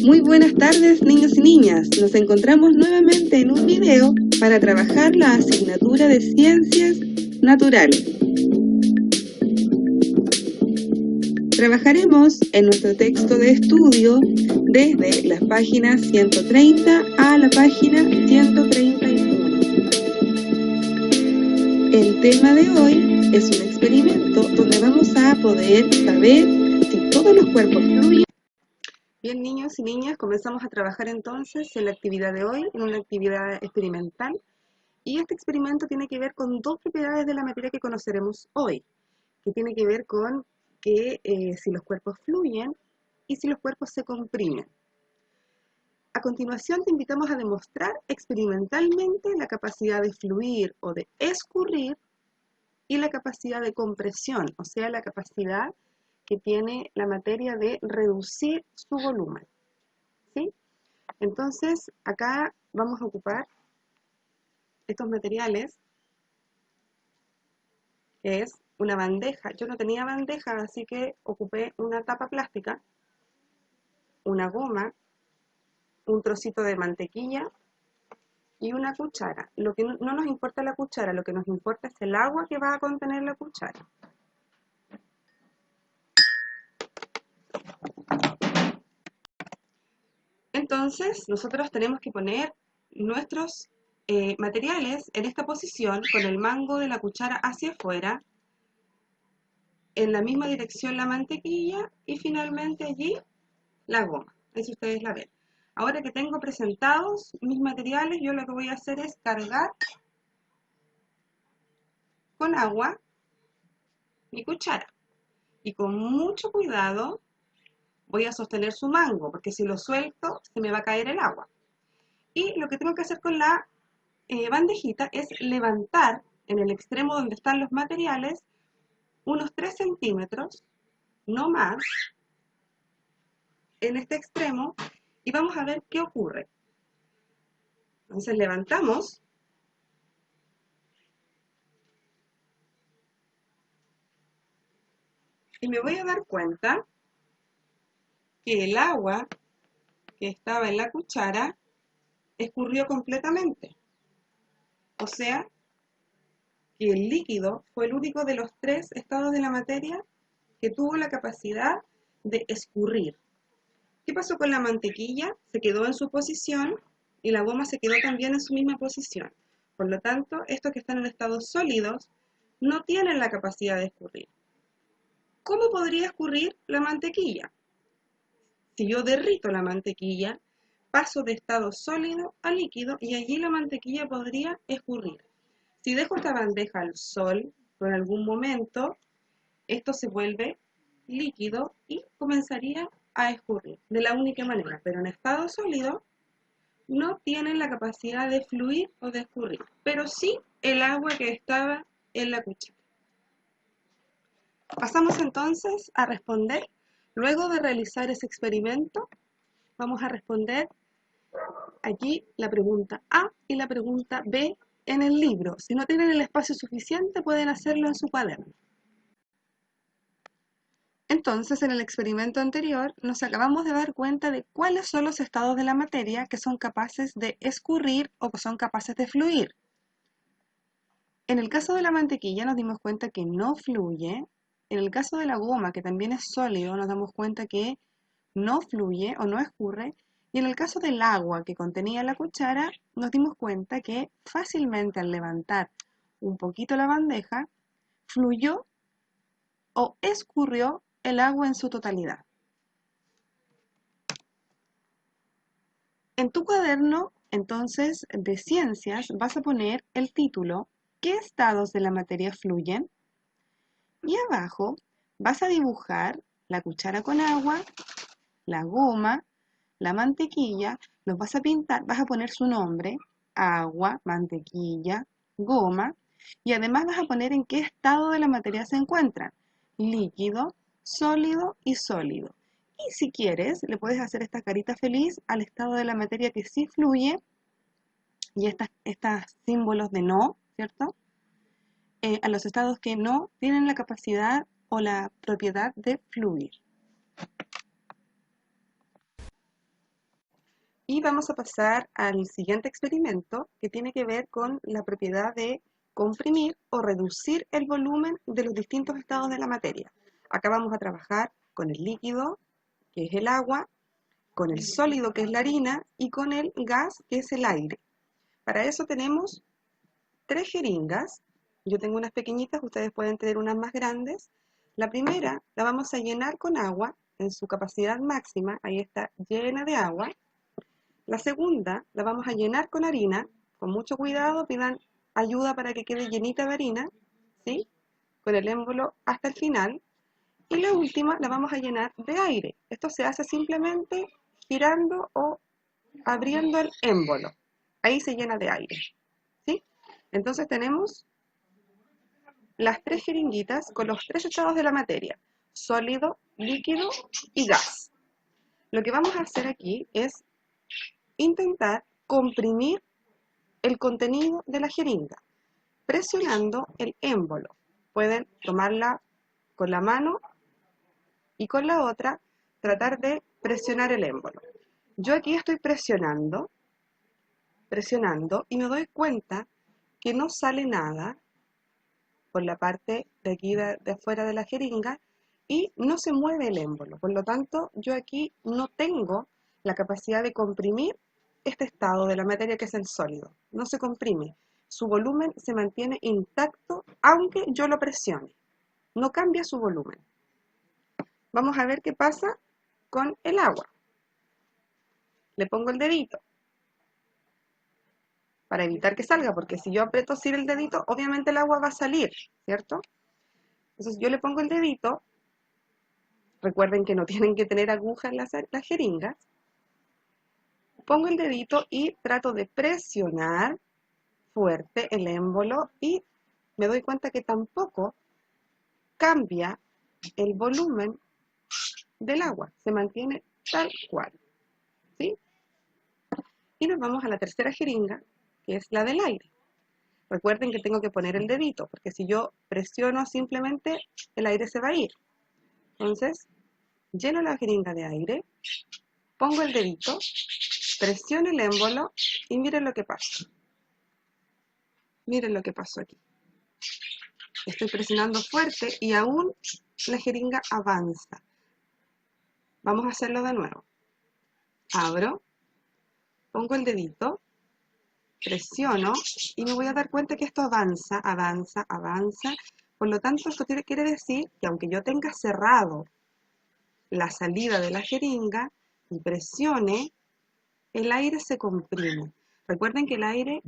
Muy buenas tardes, niños y niñas. Nos encontramos nuevamente en un video para trabajar la asignatura de Ciencias Naturales. Trabajaremos en nuestro texto de estudio desde las páginas 130 a la página 131. El tema de hoy es un experimento donde vamos a poder saber si todos los cuerpos fluyen. Bien, niños y niñas, comenzamos a trabajar entonces en la actividad de hoy, en una actividad experimental. Y este experimento tiene que ver con dos propiedades de la materia que conoceremos hoy, que tiene que ver con que si los cuerpos fluyen y si los cuerpos se comprimen. A continuación te invitamos a demostrar experimentalmente la capacidad de fluir o de escurrir y la capacidad de compresión, o sea, la capacidad que tiene la materia de reducir su volumen, ¿sí? Entonces, acá vamos a ocupar estos materiales, que es una bandeja. Yo no tenía bandeja, así que ocupé una tapa plástica, una goma, un trocito de mantequilla y una cuchara. Lo que no nos importa la cuchara, lo que nos importa es el agua que va a contener la cuchara. Entonces, nosotros tenemos que poner nuestros materiales en esta posición, con el mango de la cuchara hacia afuera, en la misma dirección la mantequilla y finalmente allí la goma. Ahí si ustedes la ven. Ahora que tengo presentados mis materiales, yo lo que voy a hacer es cargar con agua mi cuchara. Y con mucho cuidado voy a sostener su mango, porque si lo suelto se me va a caer el agua. Y lo que tengo que hacer con la bandejita es levantar en el extremo donde están los materiales unos 3 centímetros, no más, en este extremo, y vamos a ver qué ocurre. Entonces levantamos y me voy a dar cuenta que el agua que estaba en la cuchara escurrió completamente. O sea, que el líquido fue el único de los 3 estados de la materia que tuvo la capacidad de escurrir. ¿Qué pasó con la mantequilla? Se quedó en su posición y la goma se quedó también en su misma posición. Por lo tanto, estos que están en estados sólidos no tienen la capacidad de escurrir. ¿Cómo podría escurrir la mantequilla? Si yo derrito la mantequilla, paso de estado sólido a líquido y allí la mantequilla podría escurrir. Si dejo esta bandeja al sol por algún momento, esto se vuelve líquido y comenzaría a escurrir de la única manera, pero en estado sólido no tienen la capacidad de fluir o de escurrir, pero sí el agua que estaba en la cuchara. Pasamos entonces a responder. Luego de realizar ese experimento, vamos a responder aquí la pregunta A y la pregunta B en el libro. Si no tienen el espacio suficiente, pueden hacerlo en su cuaderno. Entonces, en el experimento anterior, nos acabamos de dar cuenta de cuáles son los estados de la materia que son capaces de escurrir o que son capaces de fluir. En el caso de la mantequilla nos dimos cuenta que no fluye. En el caso de la goma, que también es sólido, nos damos cuenta que no fluye o no escurre. Y en el caso del agua que contenía la cuchara, nos dimos cuenta que fácilmente al levantar un poquito la bandeja, fluyó o escurrió el agua en su totalidad. En tu cuaderno, entonces, de ciencias, vas a poner el título ¿Qué estados de la materia fluyen? Y abajo vas a dibujar la cuchara con agua, la goma, la mantequilla, los vas a pintar, vas a poner su nombre, agua, mantequilla, goma, y además vas a poner en qué estado de la materia se encuentran, líquido, sólido y sólido. Y si quieres, le puedes hacer esta carita feliz al estado de la materia que sí fluye y estos símbolos de no, ¿cierto? A los estados que no tienen la capacidad o la propiedad de fluir. vamos a pasar al siguiente experimento que tiene que ver con la propiedad de comprimir o reducir el volumen de los distintos estados de la materia. Acá vamos a trabajar con el líquido, que es el agua, con el sólido, que es la harina, y con el gas, que es el aire. Para eso tenemos 3 jeringas. Yo tengo unas pequeñitas, ustedes pueden tener unas más grandes. La primera la vamos a llenar con agua en su capacidad máxima, ahí está llena de agua. La segunda la vamos a llenar con harina, con mucho cuidado, pidan ayuda para que quede llenita de harina, ¿sí? Con el émbolo hasta el final. Y la última la vamos a llenar de aire. Esto se hace simplemente girando o abriendo el émbolo. Ahí se llena de aire, ¿sí? Entonces tenemos las 3 jeringuitas con los 3 estados de la materia: sólido, líquido y gas. Lo que vamos a hacer aquí es intentar comprimir el contenido de la jeringa, presionando el émbolo. Pueden tomarla con la mano y con la otra tratar de presionar el émbolo. Yo aquí estoy presionando y me doy cuenta que no sale nada por la parte de aquí de afuera de la jeringa y no se mueve el émbolo. Por lo tanto, yo aquí no tengo la capacidad de comprimir este estado de la materia, que es el sólido. No se comprime. Su volumen se mantiene intacto aunque yo lo presione. No cambia su volumen. Vamos a ver qué pasa con el agua. Le pongo el dedito para evitar que salga, porque si yo aprieto así el dedito, obviamente el agua va a salir, ¿cierto? Entonces yo le pongo el dedito. Recuerden que no tienen que tener agujas en las jeringas. Pongo el dedito y trato de presionar fuerte el émbolo y me doy cuenta que tampoco cambia el volumen del agua, se mantiene tal cual, ¿sí? Y nos vamos a la tercera jeringa, que es la del aire. Recuerden que tengo que poner el dedito, porque si yo presiono simplemente, el aire se va a ir. Entonces, lleno la jeringa de aire, pongo el dedito, presiono el émbolo y miren lo que pasa. Miren lo que pasó aquí. Estoy presionando fuerte y aún la jeringa avanza. Vamos a hacerlo de nuevo. Abro, pongo el dedito, presiono y me voy a dar cuenta que esto avanza, avanza, avanza. Por lo tanto, esto quiere decir que aunque yo tenga cerrado la salida de la jeringa y presione, el aire se comprime. Recuerden que el aire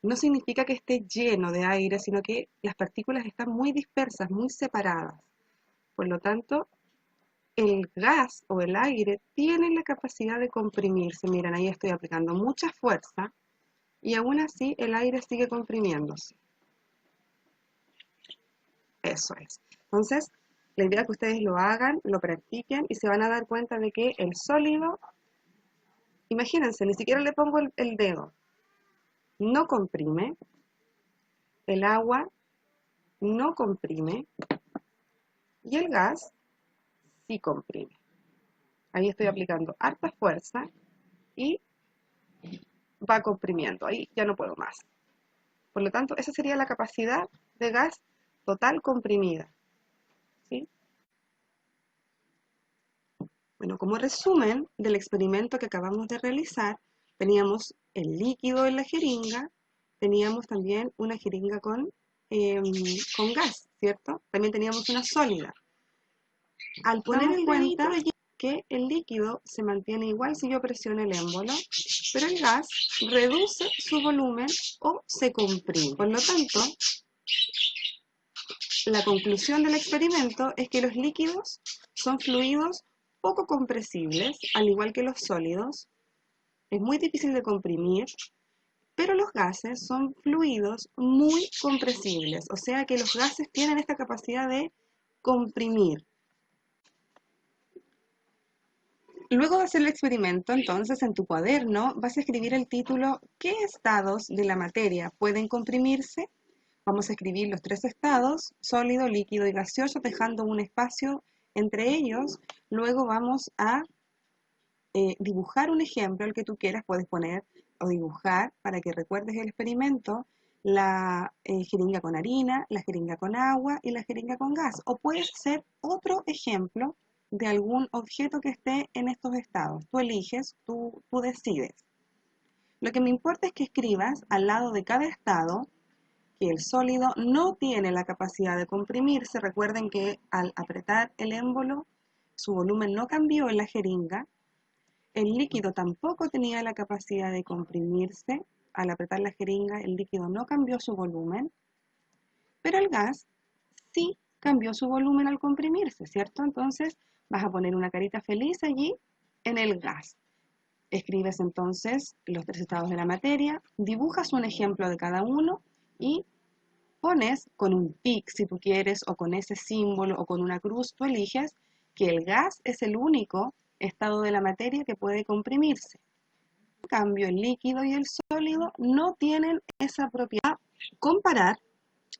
no significa que esté lleno de aire, sino que las partículas están muy dispersas, muy separadas. Por lo tanto, el gas o el aire tiene la capacidad de comprimirse. Miren, ahí estoy aplicando mucha fuerza y aún así el aire sigue comprimiéndose. Eso es. Entonces, la idea es que ustedes lo hagan, lo practiquen y se van a dar cuenta de que el sólido, imagínense, ni siquiera le pongo el dedo, no comprime, el agua no comprime y el gas sí comprime. Ahí estoy aplicando harta fuerza y va comprimiendo. Ahí ya no puedo más. Por lo tanto, esa sería la capacidad de gas total comprimida, ¿sí? Bueno, como resumen del experimento que acabamos de realizar, teníamos el líquido en la jeringa, teníamos también una jeringa con gas, ¿cierto? También teníamos una sólida. Al poner en cuenta que el líquido se mantiene igual si yo presiono el émbolo, pero el gas reduce su volumen o se comprime. Por lo tanto, la conclusión del experimento es que los líquidos son fluidos poco compresibles, al igual que los sólidos. Es muy difícil de comprimir, pero los gases son fluidos muy compresibles, o sea que los gases tienen esta capacidad de comprimir. Luego de hacer el experimento, entonces, en tu cuaderno vas a escribir el título ¿Qué estados de la materia pueden comprimirse? Vamos a escribir los 3 estados, sólido, líquido y gaseoso, dejando un espacio entre ellos. Luego vamos a dibujar un ejemplo, el que tú quieras, puedes poner o dibujar para que recuerdes el experimento, la jeringa con harina, la jeringa con agua y la jeringa con gas. O puedes hacer otro ejemplo de algún objeto que esté en estos estados. Tú eliges, tú decides. Lo que me importa es que escribas al lado de cada estado que el sólido no tiene la capacidad de comprimirse. Recuerden que al apretar el émbolo, su volumen no cambió en la jeringa. El líquido tampoco tenía la capacidad de comprimirse. Al apretar la jeringa, el líquido no cambió su volumen. Pero el gas sí cambió su volumen al comprimirse, ¿cierto? Entonces vas a poner una carita feliz allí en el gas. Escribes entonces los 3 estados de la materia, dibujas un ejemplo de cada uno y pones con un tic si tú quieres, o con ese símbolo, o con una cruz, tú eliges que el gas es el único estado de la materia que puede comprimirse. En cambio, el líquido y el sólido no tienen esa propiedad. Comparar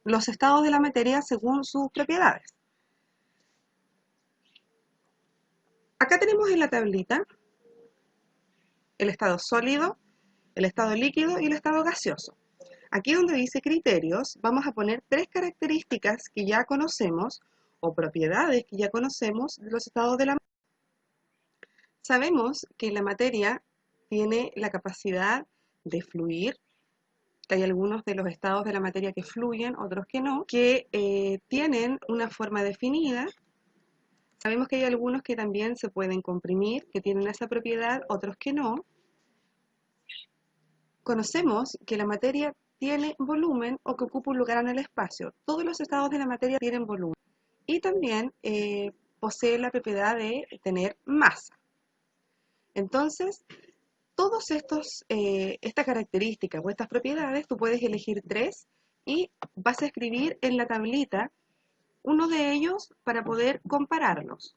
los estados de la materia según sus propiedades. Acá tenemos en la tablita el estado sólido, el estado líquido y el estado gaseoso. Aquí donde dice criterios, vamos a poner 3 características que ya conocemos o propiedades que ya conocemos de los estados de la materia. Sabemos que la materia tiene la capacidad de fluir, que hay algunos de los estados de la materia que fluyen, otros que no, que tienen una forma definida. Sabemos que hay algunos que también se pueden comprimir, que tienen esa propiedad, otros que no. Conocemos que la materia tiene volumen o que ocupa un lugar en el espacio. Todos los estados de la materia tienen volumen. Y también posee la propiedad de tener masa. Entonces, todas estas características o estas propiedades, tú puedes elegir 3 y vas a escribir en la tablita uno de ellos para poder compararlos.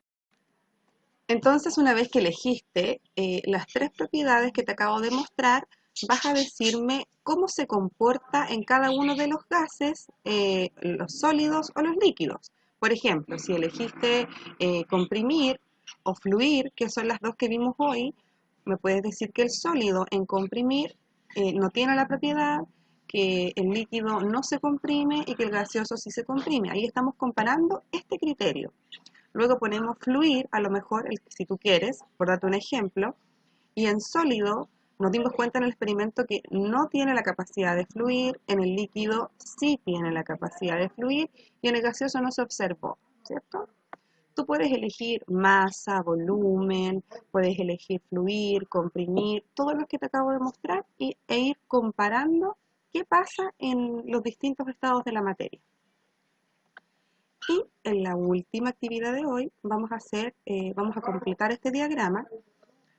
Entonces, una vez que elegiste las 3 propiedades que te acabo de mostrar, vas a decirme cómo se comporta en cada uno de los gases, los sólidos o los líquidos. Por ejemplo, si elegiste comprimir o fluir, que son las 2 que vimos hoy, me puedes decir que el sólido en comprimir no tiene la propiedad, que el líquido no se comprime y que el gaseoso sí se comprime. Ahí estamos comparando este criterio. Luego ponemos fluir, a lo mejor, si tú quieres, por darte un ejemplo, y en sólido nos dimos cuenta en el experimento que no tiene la capacidad de fluir, en el líquido sí tiene la capacidad de fluir, y en el gaseoso no se observó, ¿cierto? Tú puedes elegir masa, volumen, puedes elegir fluir, comprimir, todo lo que te acabo de mostrar, e ir comparando qué pasa en los distintos estados de la materia. Y en la última actividad de hoy vamos a completar este diagrama,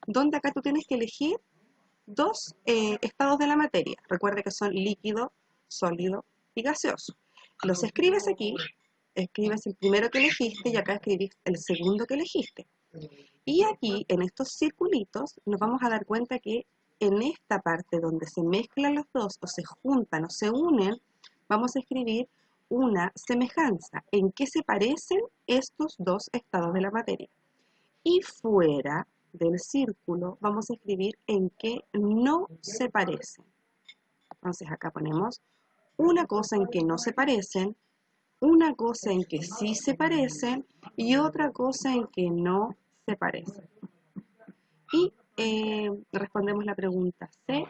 donde acá tú tienes que elegir 2 estados de la materia. Recuerda que son líquido, sólido y gaseoso. Los escribes aquí, escribes el primero que elegiste y acá escribís el segundo que elegiste. Y aquí, en estos circulitos, nos vamos a dar cuenta que en esta parte donde se mezclan los dos, o se juntan o se unen, vamos a escribir una semejanza. ¿En qué se parecen estos 2 estados de la materia? Y fuera del círculo vamos a escribir en qué no se parecen. Entonces acá ponemos una cosa en que no se parecen, una cosa en que sí se parecen y otra cosa en que no se parecen. Y respondemos la pregunta C,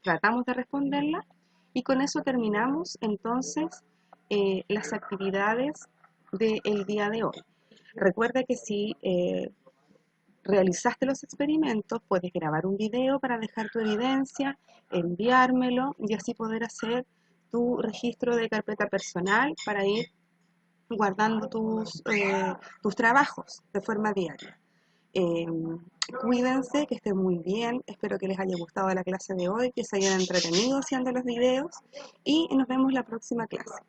tratamos de responderla y con eso terminamos entonces las actividades del día de hoy. Recuerda que si realizaste los experimentos, puedes grabar un video para dejar tu evidencia, enviármelo y así poder hacer tu registro de carpeta personal para ir guardando tus trabajos de forma diaria. Cuídense, que estén muy bien, espero que les haya gustado la clase de hoy, que se hayan entretenido haciendo los videos y nos vemos la próxima clase.